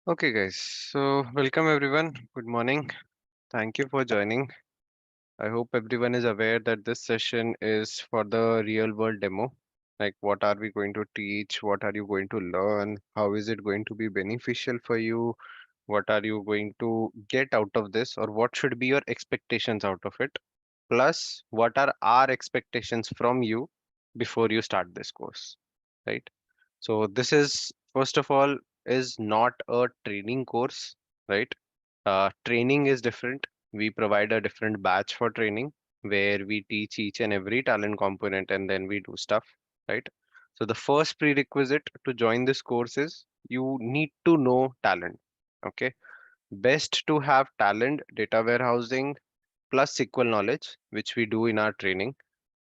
Okay, guys. So, welcome everyone. Good morning. Thank you for joining. I hope everyone is aware that this session is for the real world demo. Like, what are we going to teach? What are you going to learn? How is it going to be beneficial for you? What are you going to get out of this? Or what should be your expectations out of it? Plus, what are our expectations from you before you start this course? Right? So this is first of all is not a training course, right? Training is different. We provide a different batch for training where we teach each and every talent component and then we do stuff, right? So the first prerequisite to join this course is you need to know Talend. Okay. Best to have Talend, data warehousing plus SQL knowledge, which we do in our training.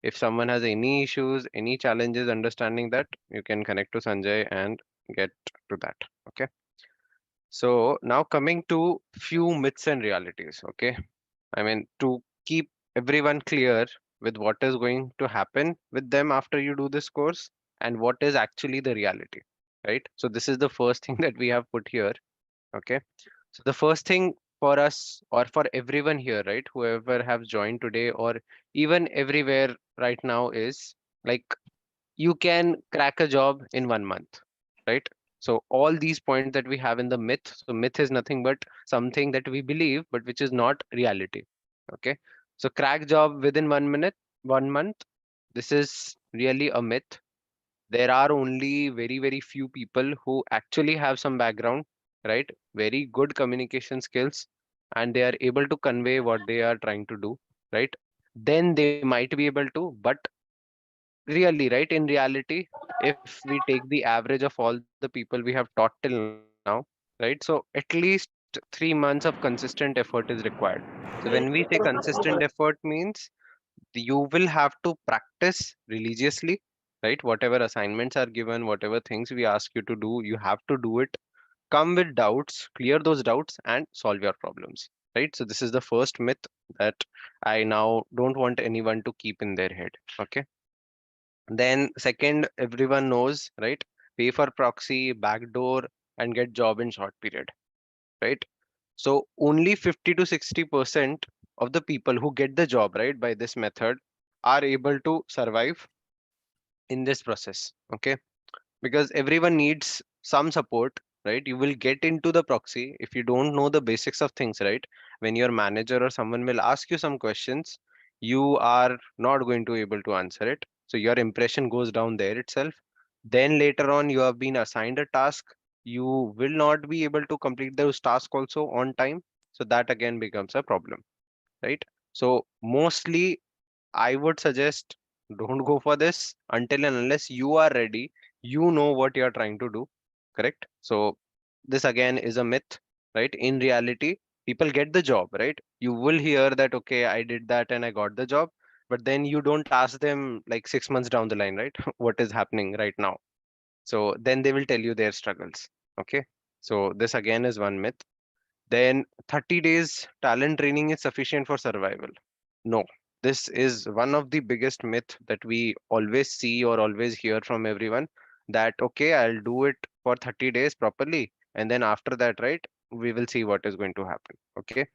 If someone has any issues, any challenges understanding that, you can connect to Sanjay and get to that. Okay. So now coming to few myths and realities. Okay. I mean, to keep everyone clear with what is going to happen with them after you do this course and what is actually the reality. Right. So this is the first thing that we have put here. Okay. So the first thing for us or for everyone here, right, whoever have joined today or even everywhere right now is like you can crack a job in 1 month, right? So all these points that we have in the myth, so myth is nothing but something that we believe, but which is not reality. Okay. So crack job within 1 minute, 1 month. This is really a myth. There are only very, very few people who actually have some background, right? Very good communication skills, and they are able to convey what they are trying to do, right? Then they might be able to, but really, right? In reality, if we take the average of all the people we have taught till now, right? So at least 3 months of consistent effort is required. So when we say consistent effort means you will have to practice religiously, right? Whatever assignments are given, whatever things we ask you to do, you have to do it. Come with doubts, clear those doubts, and solve your problems, right? So this is the first myth that I now don't want anyone to keep in their head. Okay. Then second, everyone knows, right? Pay for proxy, backdoor, and get job in short period, right? So only 50 to 60% of the people who get the job, right, by this method are able to survive in this process. Okay. Because everyone needs some support, right? You will get into the proxy if you don't know the basics of things, right? When your manager or someone will ask you some questions, you are not going to able to answer it, so your impression goes down there itself. Then later on you have been assigned a task, you will not be able to complete those tasks also on time, so that again becomes a problem, right? So mostly I would suggest don't go for this until and unless you are ready, you know what you are trying to do, correct? So this again is a myth, right? In reality, people get the job, right? You will hear that, okay, I did that and I got the job, but then you don't ask them like 6 months down the line, right? What is happening right now? So then they will tell you their struggles. Okay. So this again is one myth. Then 30 days talent training is sufficient for survival. No, this is one of the biggest myth that we always see or always hear from everyone that, okay, I'll do it for 30 days properly. And then after that, right, we will see what is going to happen. Okay.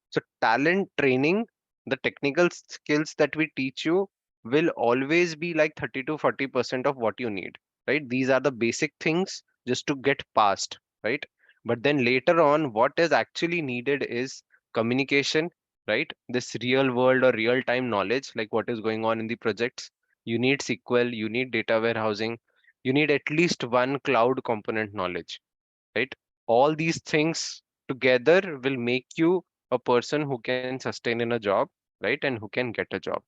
So talent training, the technical skills that we teach you will always be like 30 to 40% of what you need, right? These are the basic things just to get past, right? But then later on, what is actually needed is communication, right? This real world or real time knowledge, like what is going on in the projects. You need SQL, you need data warehousing, you need at least one cloud component knowledge, right? All these things together will make you a person who can sustain in a job, right? And who can get a job.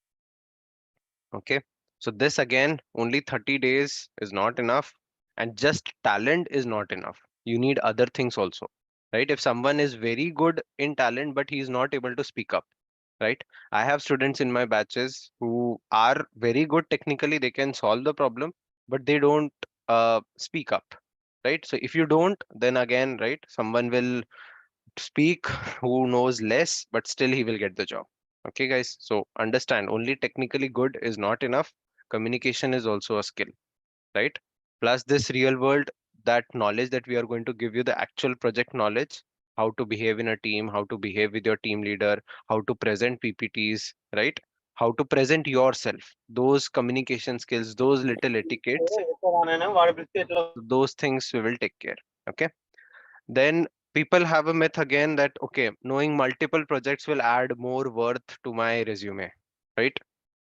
Okay. So this again, only 30 days is not enough, and just talent is not enough. You need other things also, right? If someone is very good in talent, but he is not able to speak up, right? I have students in my batches who are very good technically, they can solve the problem, but they don't speak up, right? So if you don't, then again, right, someone will speak who knows less, but still he will get the job. Okay, guys. So understand only technically good is not enough. Communication is also a skill, right? Plus this real world. that knowledge that we are going to give you, the actual project knowledge, how to behave in a team, how to behave with your team leader, how to present PPTs, right? How to present yourself, those communication skills, those little etiquettes, those things we will take care. Okay. Then people have a myth again that, okay, knowing multiple projects will add more worth to my resume, right?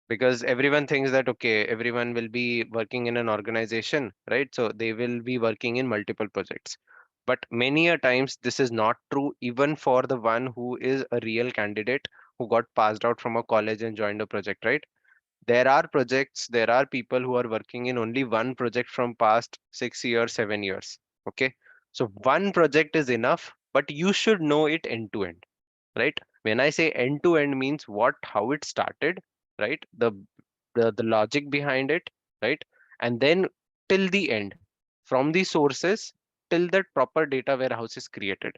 Because everyone thinks that, okay, everyone will be working in an organization, right? So they will be working in multiple projects. But many a times this is not true, even for the one who is a real candidate who got passed out from a college and joined a project, right? There are projects, there are people who are working in only one project from past 6 years, 7 years. Okay. So one project is enough, but you should know it end to end, right? When I say end to end means what, how it started, right? The logic behind it, right? And then till the end, from the sources till that proper data warehouse is created.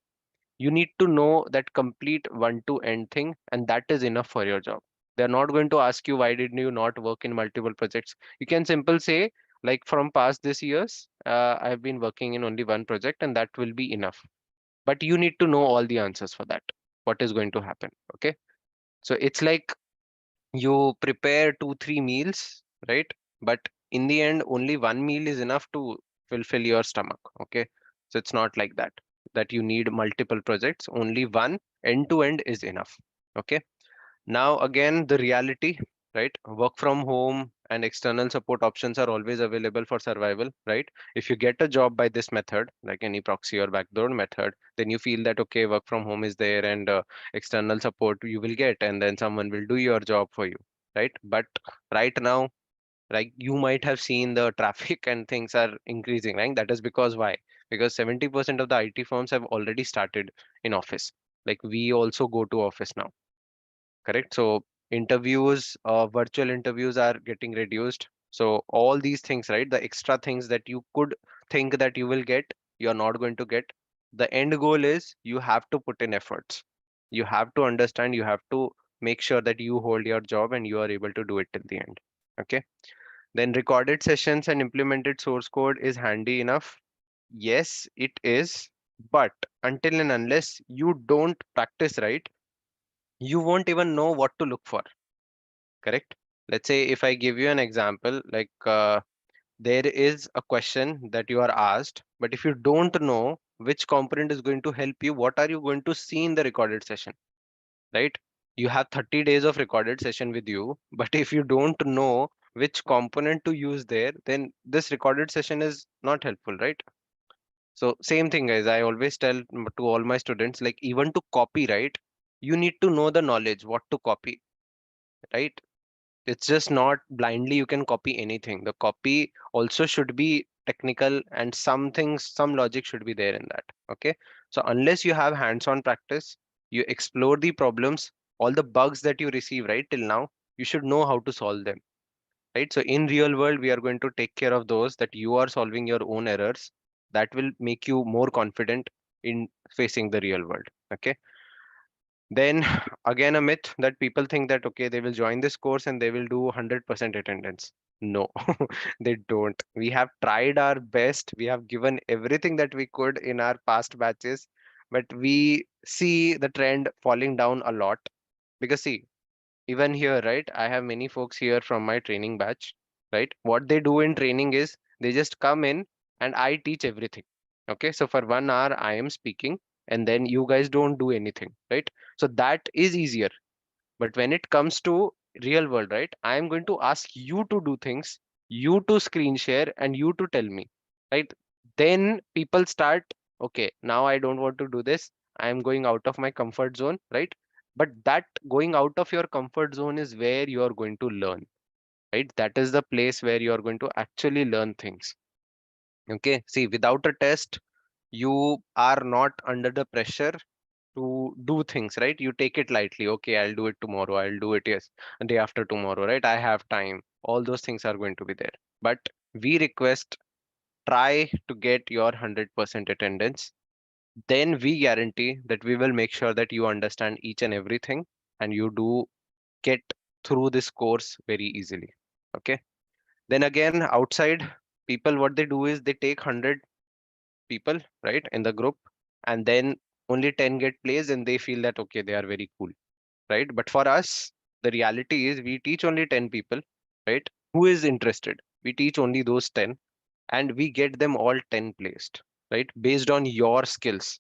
You need to know that complete one to end thing, and that is enough for your job. They're not going to ask you why did you not work in multiple projects. You can simple say, like, from past this years, I've been working in only one project, and that will be enough. But you need to know all the answers for that, what is going to happen. Okay. So it's like you prepare 2 3 meals, right? But in the end only one meal is enough to fulfill your stomach. Okay. So it's not like that, that you need multiple projects. Only one end to end is enough. Okay. Now, again, the reality, right? Work from home and external support options are always available for survival, right? If you get a job by this method, like any proxy or backdoor method, then you feel that, okay, work from home is there, and external support you will get, and then someone will do your job for you, right? But right now, like, you might have seen the traffic and things are increasing, right? That is because why? Because 70% of the IT firms have already started in office. Like, we also go to office now, correct? So interviews, virtual interviews are getting reduced. So all these things, right? The extra things that you could think that you will get, you're not going to get. The end goal is you have to put in efforts. You have to understand, you have to make sure that you hold your job and you are able to do it till the end. Okay. Then recorded sessions and implemented source code is handy enough. Yes, it is. But until and unless you don't practice, right, you won't even know what to look for. Correct. Let's say if I give you an example, like, there is a question that you are asked, but if you don't know which component is going to help you, what are you going to see in the recorded session, right? You have 30 days of recorded session with you, but if you don't know which component to use there, then this recorded session is not helpful, right? So same thing, guys, I always tell to all my students, like, even to copy, right, you need to know the knowledge what to copy, right? It's just not blindly you can copy anything. The copy also should be technical, and some things, some logic should be there in that. Okay. So unless you have hands-on practice, you explore the problems, all the bugs that you receive right till now, you should know how to solve them. Right. So in real world, we are going to take care of those, that you are solving your own errors. That will make you more confident in facing the real world. Okay. Then again, a myth that people think that, okay, they will join this course and they will do 100% attendance. No, they don't. We have tried our best. We have given everything that we could in our past batches, but we see the trend falling down a lot. Because see, even here, right, I have many folks here from my training batch, right? What they do in training is they just come in and I teach everything. Okay, so for 1 hour I am speaking, and then you guys don't do anything, right? So that is easier. But when it comes to real world, right, I am going to ask you to do things, you to screen share, and you to tell me, right? Then people start, okay, now I don't want to do this. I am going out of my comfort zone, right? But that going out of your comfort zone is where you are going to learn, right? That is the place where you are going to actually learn things. Okay. See, without a test, you are not under the pressure to do things, right? You take it lightly. Okay, I'll do it tomorrow. I'll do it, yes, a day after tomorrow, right? I have time. All those things are going to be there. But we request, try to get your 100% attendance. Then we guarantee that we will make sure that you understand each and everything, and you do get through this course very easily. Okay. Then again, outside, people, what they do is they take 100 people, right, in the group, and then only 10 get placed and they feel that okay, they are very cool, right? But for us, the reality is we teach only 10 people, right? Who is interested? We teach only those 10 and we get them all 10 placed, right? Based on your skills,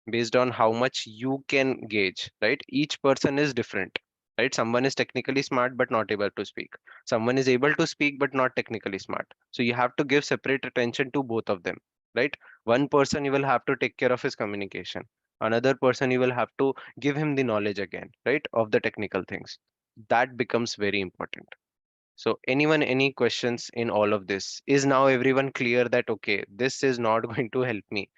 based on how much you can gauge, right? Each person is different, right? Someone is technically smart but not able to speak. Someone is able to speak but not technically smart. So you have to give separate attention to both of them, right? One person you will have to take care of his communication. Another person you will have to give him the knowledge again, right? Of the technical things. That becomes very important. So anyone, any questions in all of this? Is now everyone clear that, okay, this is not going to help me.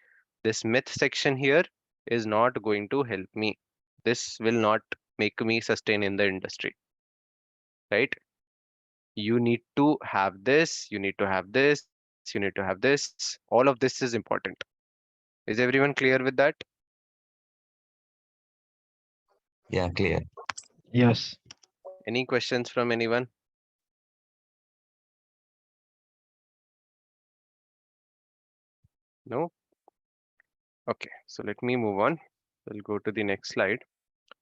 This myth section here is not going to help me. This will not make me sustain in the industry, right? You need to have this, you need to have this, you need to have this. All of this is important. Is everyone clear with that? Yeah, clear. Yes. Any questions from anyone? No? Okay, so let me move on. We'll go to the next slide.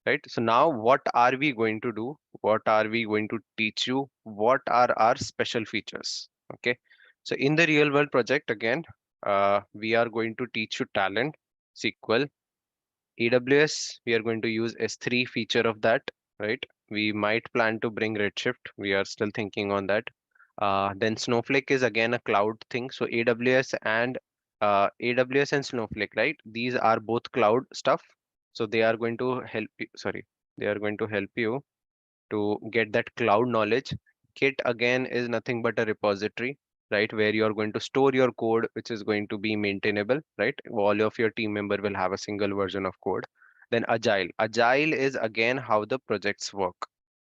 Right, so now what are we going to do? What are we going to teach you? What are our special features? Okay, so in the real world project again, we are going to teach you Talend, SQL, AWS. We are going to use S3 feature of that, right? We might plan to bring Redshift. We are still thinking on that. Then Snowflake is again a cloud thing. So AWS and Snowflake, right? These are both cloud stuff. So they are going to help you, sorry, they are going to help you to get that cloud knowledge. Git again is nothing but a repository, right? Where you are going to store your code, which is going to be maintainable, right? All of your team member will have a single version of code. Then Agile. Agile is again how the projects work,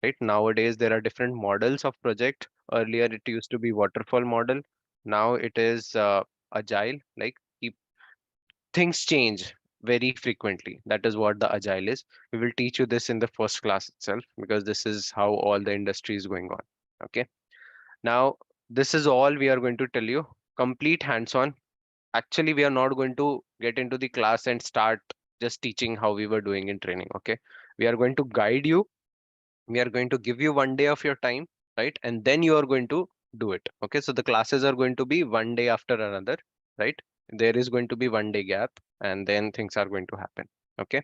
right? Nowadays, there are different models of project. Earlier, it used to be waterfall model. Now it is Agile, like things change very frequently. That is what the agile is. We will teach you this in the first class itself because this is how all the industry is going on. Okay. Now, this is all we are going to tell you. Complete hands-on. Actually, we are not going to get into the class and start just teaching how we were doing in training. Okay. We are going to guide you. We are going to give you 1 day of your time, right? And then you are going to do it. Okay. So the classes are going to be 1 day after another, right? There is going to be 1 day gap and then things are going to happen. Okay.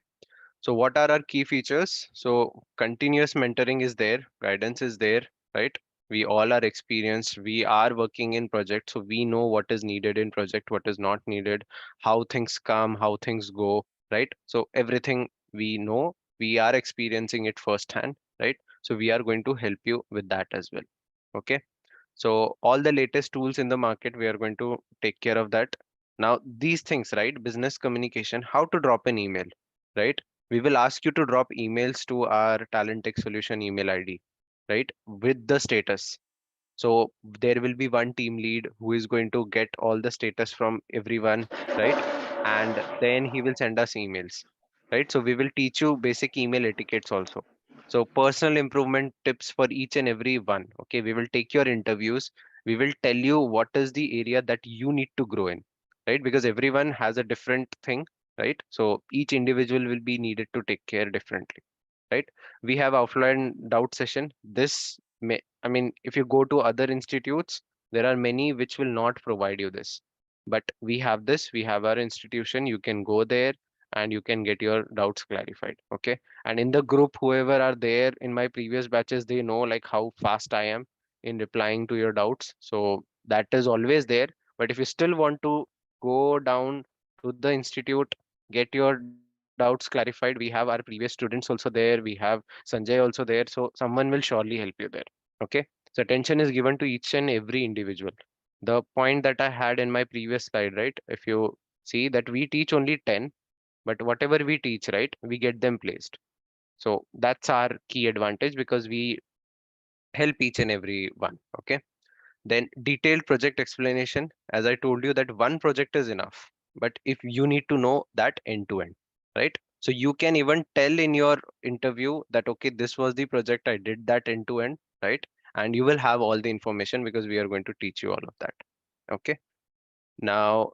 So what are our key features? So continuous mentoring is there, guidance is there, right? We all are experienced. We are working in project, so we know what is needed in project, what is not needed, how things come, how things go, right? So everything we know, we are experiencing it firsthand, right? So we are going to help you with that as well. Okay. So all the latest tools in the market, we are going to take care of that. Now, these things, right? Business communication, how to drop an email, right? We will ask you to drop emails to our Talent Tech Solution email ID, right? With the status. So there will be one team lead who is going to get all the status from everyone, right? And then he will send us emails, right? So we will teach you basic email etiquettes also. So personal improvement tips for each and every one. Okay, we will take your interviews. We will tell you what is the area that you need to grow in, right? Because everyone has a different thing, right? So each individual will be needed to take care differently, right? We have offline doubt session. This may, I mean, if you go to other institutes, there are many which will not provide you this. But we have this, we have our institution, you can go there and you can get your doubts clarified. Okay. And in the group, whoever are there in my previous batches, they know like how fast I am in replying to your doubts. So that is always there. But if you still want to go down to the institute, get your doubts clarified, we have our previous students also there. We have Sanjay also there. So someone will surely help you there. Okay. So attention is given to each and every individual. The point that I had in my previous slide, right? If you see that we teach only 10, but whatever we teach, right, we get them placed. So that's our key advantage because we help each and every one. Okay. Then detailed project explanation. As I told you that one project is enough, but if you need to know that end to end, right? So you can even tell in your interview that, okay, this was the project, I did that end to end, right? And you will have all the information because we are going to teach you all of that. Okay. Now,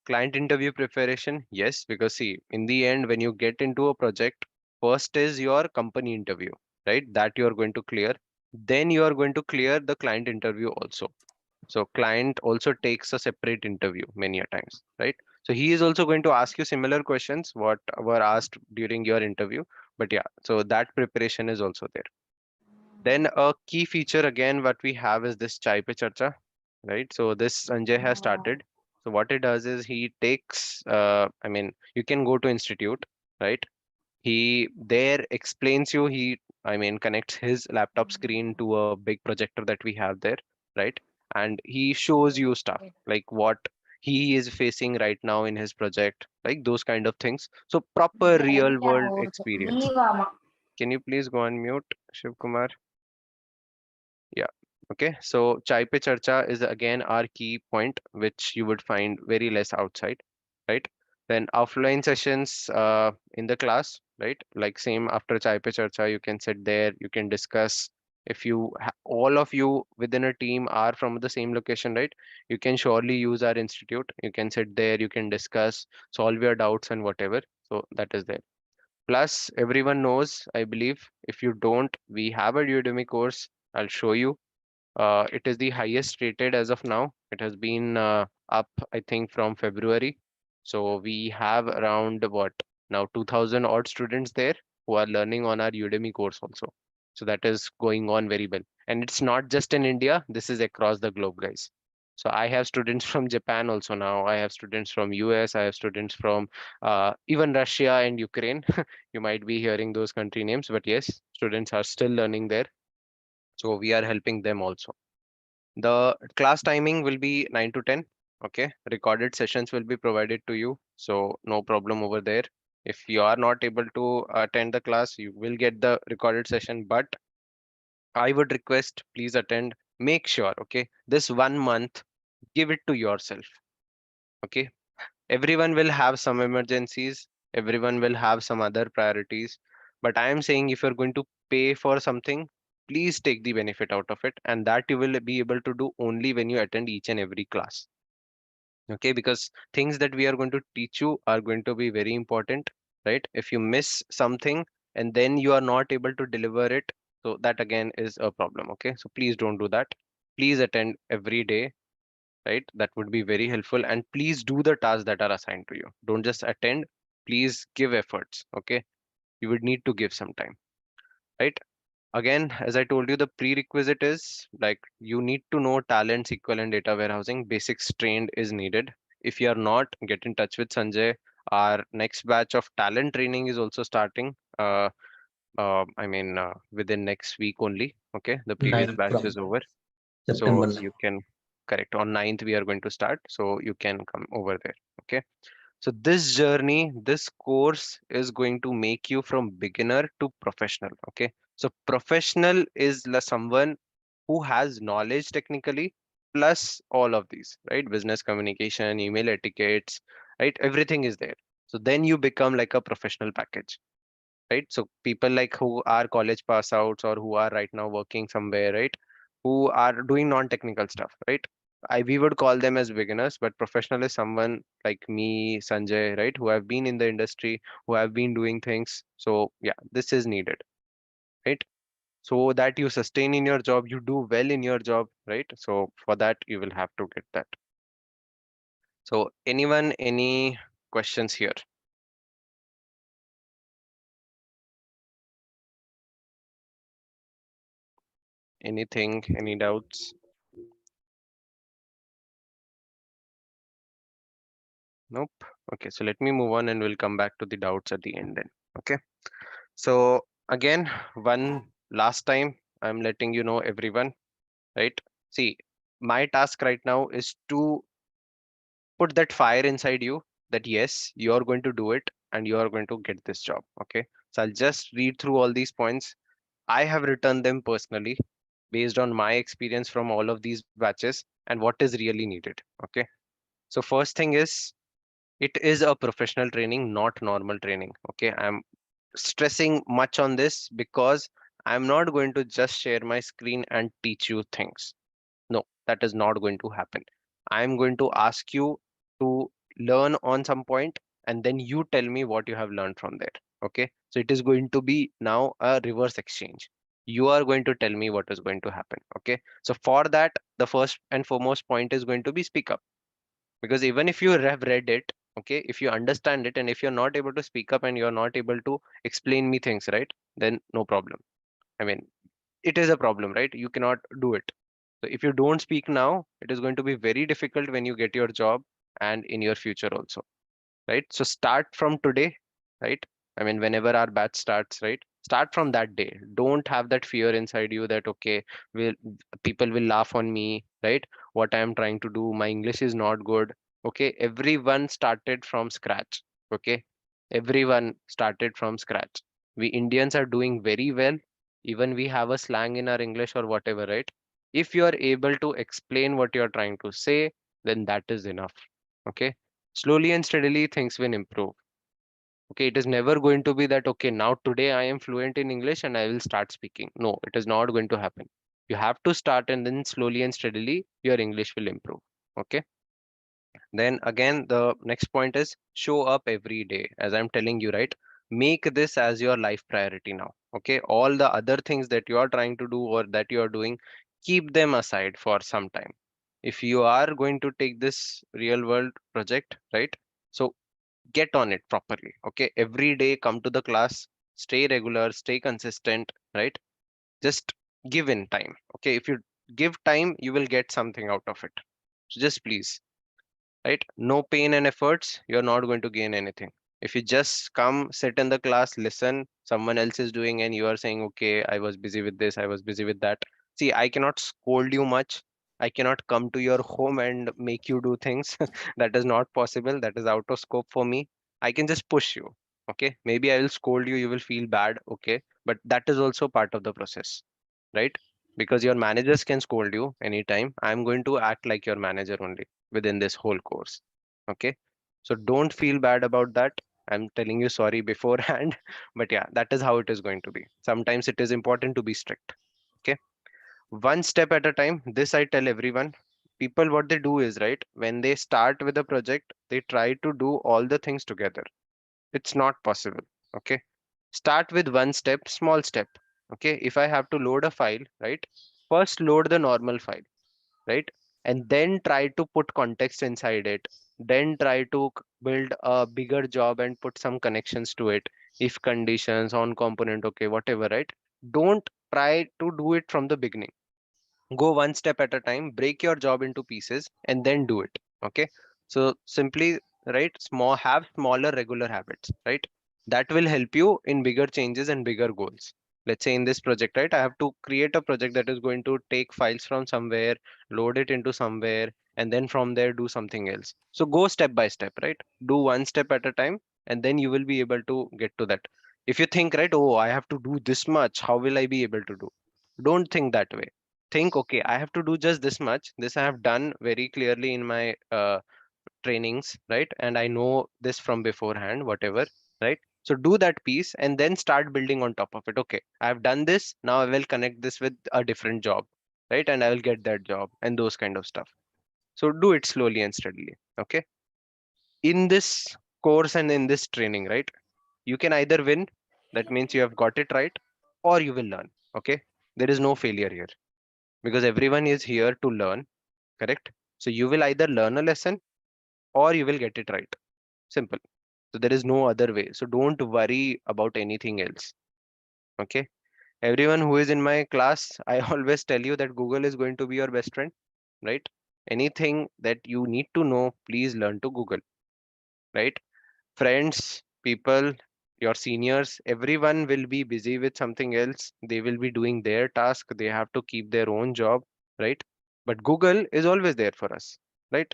Client interview preparation, yes, because see, in the end, when you get into a project, first is your company interview, right? That you are going to clear. Then you are going to clear the client interview also. So client also takes a separate interview many a times, right? So he is also going to ask you similar questions what were asked during your interview. But yeah, so that preparation is also there. Then a key feature again, what we have is this Chai Pe Charcha, right? So this Sanjay has started. So what it does is he takes, I mean, you can go to institute, right? He there explains you, I mean, connects his laptop screen to a big projector that we have there, right? And he shows you stuff like what he is facing right now in his project, like those kind of things. So proper real world experience. Can you please go on mute, Shiv Kumar? Yeah. Okay. So Chai Pe Charcha is again our key point, which you would find very less outside, right? Then offline sessions in the class, right? Like same after Chai Pe Charcha, you can sit there, you can discuss. If all of you within a team are from the same location, right? You can surely use our institute. You can sit there, you can discuss, solve your doubts and whatever. So that is there. Plus, everyone knows, I believe, if you don't, we have a Udemy course. I'll show you. It is the highest rated as of now. It has been up, I think, from February. So we have around what now 2000 odd students there who are learning on our Udemy course also. So that is going on very well. And it's not just in India, this is across the globe, guys. So I have students from Japan also now. I have students from US. I have students from even Russia and Ukraine. You might be hearing those country names, but yes, students are still learning there. So we are helping them also. The class timing will be 9 to 10. Okay. Recorded sessions will be provided to you. So no problem over there. If you are not able to attend the class, you will get the recorded session. But I would request, please attend. Make sure, okay, this 1 month, give it to yourself. Okay. Everyone will have some emergencies. Everyone will have some other priorities. But I am saying if you're going to pay for something, please take the benefit out of it. And that you will be able to do only when you attend each and every class. Okay, because things that we are going to teach you are going to be very important, right? If you miss something and then you are not able to deliver it, so that again is a problem. Okay, so please don't do that. Please attend every day, right? That would be very helpful. And please do the tasks that are assigned to you. Don't just attend, please give efforts. Okay, you would need to give some time, right? Again, as I told you, the prerequisite is like you need to know Talend, SQL, and data warehousing. Basics trained is needed. If you are not, get in touch with Sanjay. Our next batch of talent training is also starting. Within next week only. Okay, the previous 9th batch is from over. So September you 9th. can correct on 9th we are going to start. So you can come over there. Okay. So this journey, this course is going to make you from beginner to professional. Okay. So professional is someone who has knowledge technically plus all of these, right? Business communication, email etiquettes, right? Everything is there. So then you become like a professional package, right? So people like who are college pass outs or who are right now working somewhere, right? Who are doing non-technical stuff, right? We would call them as beginners, but professional is someone like me, Sanjay, right? Who have been in the industry, who have been doing things. So yeah, this is needed, right? So that you sustain in your job, you do well in your job, right? So for that, you will have to get that. So anyone, any questions here? Anything, any doubts? Nope. Okay, so let me move on and we'll come back to the doubts at the end then. Okay. So again, one last time, I'm letting you know everyone, right? See, my task right now is to put that fire inside you that yes, you're going to do it and you are going to get this job. Okay. So I'll just read through all these points. I have written them personally based on my experience from all of these batches and what is really needed. Okay. So first thing is it is a professional training, not normal training. Okay. I'm stressing much on this because I'm not going to just share my screen and teach you things. No, that is not going to happen. I'm going to ask you to learn on some point, and then you tell me what you have learned from there. Okay, so it is going to be now a reverse exchange. You are going to tell me what is going to happen. Okay, so for that, the first and foremost point is going to be speak up. Because even if you have read it, okay, if you understand it, and if you're not able to speak up and you're not able to explain me things, right, then no problem. I mean, it is a problem, right? You cannot do it. So if you don't speak now, it is going to be very difficult when you get your job and in your future also, right? So start from today, right? I mean, whenever our batch starts, right? Start from that day. Don't have that fear inside you that, okay, will people will laugh on me, right? What I am trying to do, my English is not good. Okay, everyone started from scratch. Okay, everyone started from scratch. We Indians are doing very well. Even we have a slang in our English or whatever, right? If you are able to explain what you are trying to say, then that is enough. Okay, slowly and steadily things will improve. Okay, it is never going to be that, okay, now today I am fluent in English and I will start speaking. No, it is not going to happen. You have to start, and then slowly and steadily your English will improve. Okay, then again, the next point is show up every day. As I'm telling you, right? Make this as your life priority now. Okay, all the other things that you are trying to do or that you are doing, keep them aside for some time. If you are going to take this real world project, right? So get on it properly. Okay, every day come to the class, stay regular, stay consistent, right? Just give in time. Okay, if you give time, you will get something out of it. So just please, right? No pain and efforts, you're not going to gain anything. If you just come, sit in the class, listen, someone else is doing, and you are saying, okay, I was busy with this, I was busy with that. See, I cannot scold you much. I cannot come to your home and make you do things. That is not possible. That is out of scope for me. I can just push you. Okay. Maybe I will scold you, you will feel bad. Okay. But that is also part of the process, right? Because your managers can scold you anytime. I'm going to act like your manager only within this whole course. Okay. So don't feel bad about that. I'm telling you sorry beforehand. But yeah, that is how it is going to be. Sometimes it is important to be strict. Okay. One step at a time. This I tell everyone. People, what they do is, right, when they start with a project, they try to do all the things together. It's not possible. Okay. Start with one step, small step. Okay. If I have to load a file, right, first load the normal file, right? And then try to put context inside it. Then try to build a bigger job and put some connections to it. If conditions on component, okay, whatever, right? Don't try to do it from the beginning. Go one step at a time, break your job into pieces, and then do it. Okay. So simply, right, small, have smaller regular habits, right? That will help you in bigger changes and bigger goals. Let's say in this project, right, I have to create a project that is going to take files from somewhere, load it into somewhere, and then from there do something else. So go step by step, right? Do one step at a time, and then you will be able to get to that. If you think, right, oh, I have to do this much, how will I be able to do? Don't think that way. Think, okay, I have to do just this much. This I have done very clearly in my trainings, right? And I know this from beforehand, whatever, right? So do that piece and then start building on top of it. Okay, I have done this. Now I will connect this with a different job, right? And I will get that job and those kind of stuff. So do it slowly and steadily. Okay. In this course and in this training, right? You can either win, that means you have got it right, or you will learn. Okay. There is no failure here because everyone is here to learn, correct? So you will either learn a lesson or you will get it right. Simple. So there is no other way. So don't worry about anything else. Okay. Everyone who is in my class, I always tell you that Google is going to be your best friend, right? Anything that you need to know, please learn to Google, right? Friends, people, your seniors, everyone will be busy with something else. They will be doing their task. They have to keep their own job, right? But Google is always there for us, right?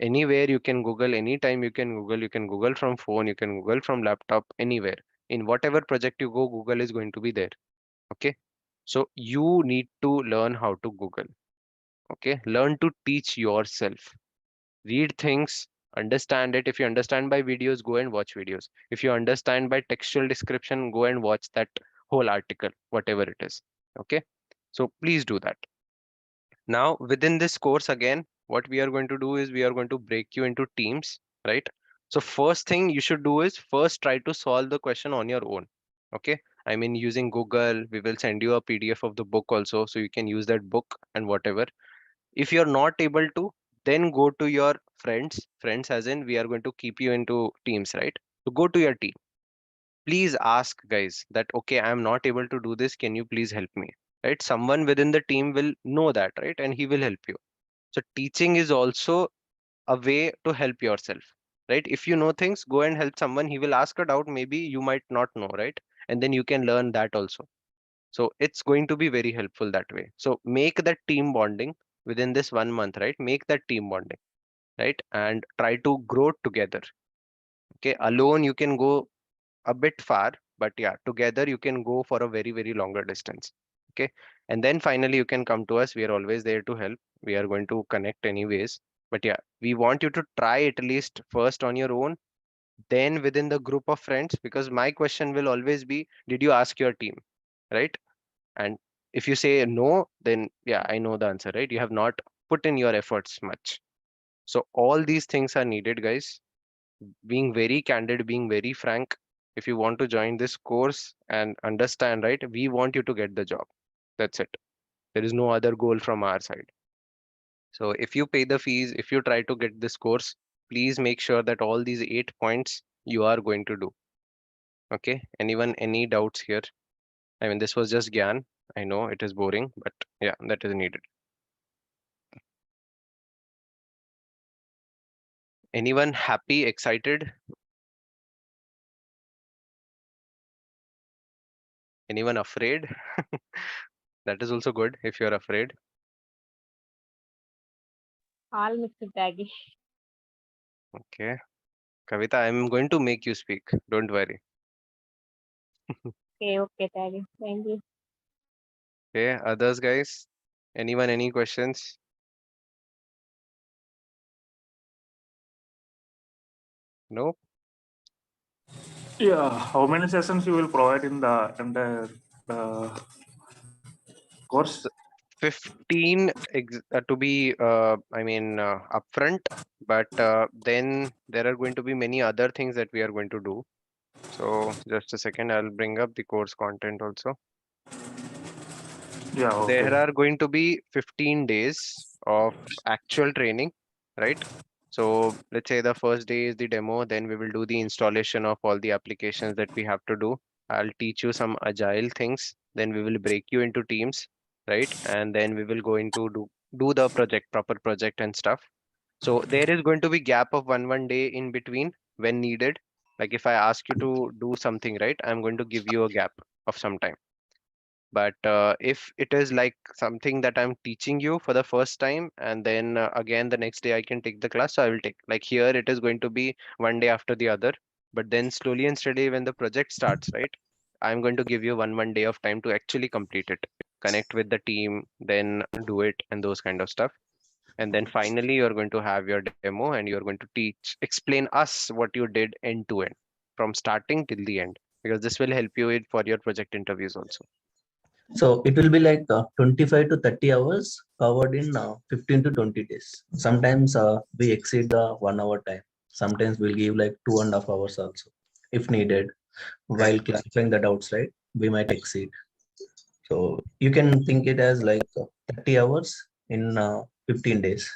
Anywhere you can Google, anytime you can Google from phone, you can Google from laptop, anywhere. In whatever project you go, Google is going to be there. Okay. So you need to learn how to Google. Okay. Learn to teach yourself. Read things, understand it. If you understand by videos, go and watch videos. If you understand by textual description, go and watch that whole article, whatever it is. Okay. So please do that. Now, within this course, again, what we are going to do is we are going to break you into teams. right? So first thing you should do is first try to solve the question on your own. Okay. I mean, using Google, we will send you a PDF of the book also, so you can use that book and whatever. If you're not able to, then go to your friends as in we are going to keep you into teams, right? So go to your team. Please ask guys that, okay, I am not able to do this. Can you please help me? Right? Someone within the team will know that, right? And he will help you. So teaching is also a way to help yourself, right? If you know things, go and help someone. He will ask a doubt, maybe you might not know, right? And then you can learn that also. So it's going to be very helpful that way. So make that team bonding within this 1 month, right? Make that team bonding, right? And try to grow together. Okay, alone you can go a bit far, but yeah, together you can go for a very, very longer distance. Okay. And then finally you can come to us. We are always there to help. We are going to connect anyways. But yeah, we want you to try at least first on your own, then within the group of friends, because my question will always be, did you ask your team? Right? And if you say no, then yeah, I know the answer, right? You have not put in your efforts much. So all these things are needed, guys. Being very candid, being very frank. If you want to join this course and understand, right, we want you to get the job. That's it. There is no other goal from our side. So if you pay the fees, if you try to get this course, please make sure that all these 8 points you are going to do. Okay. Anyone, any doubts here? I mean, this was just Gyan. I know it is boring, but yeah, that is needed. Anyone happy, excited? Anyone afraid? That is also good if you're afraid. All mixed bag. Okay. Kavita, I'm going to make you speak. Don't worry. Okay, okay, Taggy. Thank you. Okay, others, guys? Anyone, any questions? No? Yeah, how many sessions you will provide in the entire uh, course? S- 15 to be, I mean, upfront, but then there are going to be many other things that we are going to do. So just a second, I'll bring up the course content also. Yeah, There okay. are going to be 15 days of actual training, right? So let's say the first day is the demo, then we will do the installation of all the applications that we have to do. I'll teach you some agile things, then we will break you into teams, right? And then we will go into do the project, proper project and stuff. So there is going to be gap of one day in between when needed. Like if I ask you to do something, right, I'm going to give you a gap of some time. But if it is like something that I'm teaching you for the first time, and then again the next day I can take the class, so I will take. Like here, it is going to be one day after the other. But then slowly and steadily, when the project starts, right, I'm going to give you one day of time to actually complete it, connect with the team, then do it, and those kind of stuff. And then finally, you're going to have your demo, and you're going to explain us what you did end to end, from starting till the end, because this will help you with for your project interviews also. So it will be like 25 to 30 hours covered in 15 to 20 days. Sometimes we exceed the 1 hour time. Sometimes we'll give like 2.5 hours also, if needed. Okay. While clarifying the doubts, right? We might exceed. So you can think it as like 30 hours in 15 days.